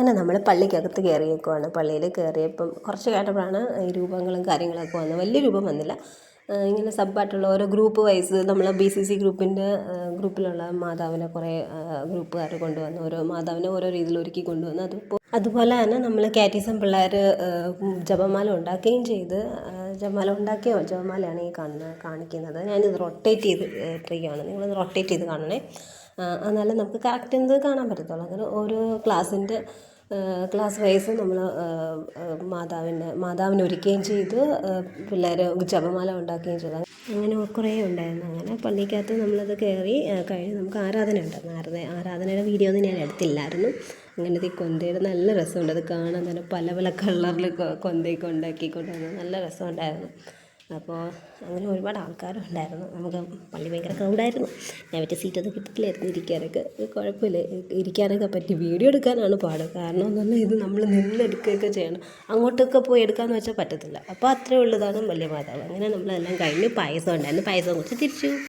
അങ്ങനെ നമ്മൾ പള്ളിക്കകത്ത് കയറിയേക്കുവാണ്. പള്ളിയിൽ കയറിയപ്പം കുറച്ച് കഴിഞ്ഞപ്പോഴാണ് ഈ രൂപങ്ങളും കാര്യങ്ങളൊക്കെ വന്നത്. വലിയ രൂപം വന്നില്ല. ഇങ്ങനെ സബ്ബായിട്ടുള്ള ഓരോ ഗ്രൂപ്പ് വൈസ് നമ്മൾ BCC ഗ്രൂപ്പിൻ്റെ ഗ്രൂപ്പിലുള്ള മാതാവിനെ കുറേ ഗ്രൂപ്പുകാർ കൊണ്ടുവന്ന് ഓരോ മാതാവിനെ ഓരോ രീതിയിൽ ഒരുക്കി കൊണ്ടുവന്ന് അതുപോലെ തന്നെ നമ്മൾ കാറ്റിസം പിള്ളേർ ജപമാല ഉണ്ടാക്കുകയും ചെയ്ത് ജപമാലയാണ് ഈ കാണിക്കുന്നത്. ഞാനിത് റൊട്ടേറ്റ് ചെയ്ത് ഇട്ടിരിക്കുകയാണ്. നിങ്ങളത് റൊട്ടേറ്റ് ചെയ്ത് കാണണേ. എന്നാലും നമുക്ക് കറക്റ്റ് എന്ത് കാണാൻ പറ്റത്തുള്ളൂ. അങ്ങനെ ഓരോ ക്ലാസ് വൈസ് നമ്മൾ മാതാവിനെ ഒരുക്കുകയും ചെയ്ത് പിള്ളേർ ജപമാല ഉണ്ടാക്കുകയും ചെയ്തു. അങ്ങനെ കുറേ ഉണ്ടായിരുന്നു. അങ്ങനെ പള്ളിക്കകത്ത് നമ്മളത് കയറി കഴിഞ്ഞ് നമുക്ക് ആരാധന ഉണ്ടായിരുന്നു. ആരാധനയുടെ വീഡിയോ ഒന്നും ഞാൻ എടുത്തില്ലായിരുന്നു. അങ്ങനത്തെ ഈ കൊന്തയുടെ നല്ല രസമുണ്ട്. അത് കാണാൻ തന്നെ പല പല കളറിൽ കൊന്തയൊക്കെ ഉണ്ടാക്കിക്കൊണ്ടുവന്ന് നല്ല രസമുണ്ടായിരുന്നു. അപ്പോൾ അങ്ങനെ ഒരുപാട് ആൾക്കാരുണ്ടായിരുന്നു. നമുക്ക് പള്ളി ഭയങ്കര ക്രൗഡായിരുന്നു. ഞാൻ മറ്റേ സീറ്റൊന്നും കിട്ടത്തില്ലായിരുന്നു ഇരിക്കാനൊക്കെ. കുഴപ്പമില്ല, ഇരിക്കാനൊക്കെ പറ്റി. വീഡിയോ എടുക്കാനാണ് പാട്. കാരണം എന്ന് പറഞ്ഞാൽ ഇത് നമ്മൾ നിന്നെടുക്കുകയൊക്കെ ചെയ്യണം. അങ്ങോട്ടൊക്കെ പോയി എടുക്കാമെന്ന് വെച്ചാൽ പറ്റത്തില്ല. അപ്പോൾ അത്രയേ ഉള്ളതാണ് വലിയ മാതാവ്. അങ്ങനെ നമ്മളെല്ലാം കഴിഞ്ഞ് പായസം ഉണ്ടായിരുന്നു. പായസം കുറിച്ച് തിരിച്ചു.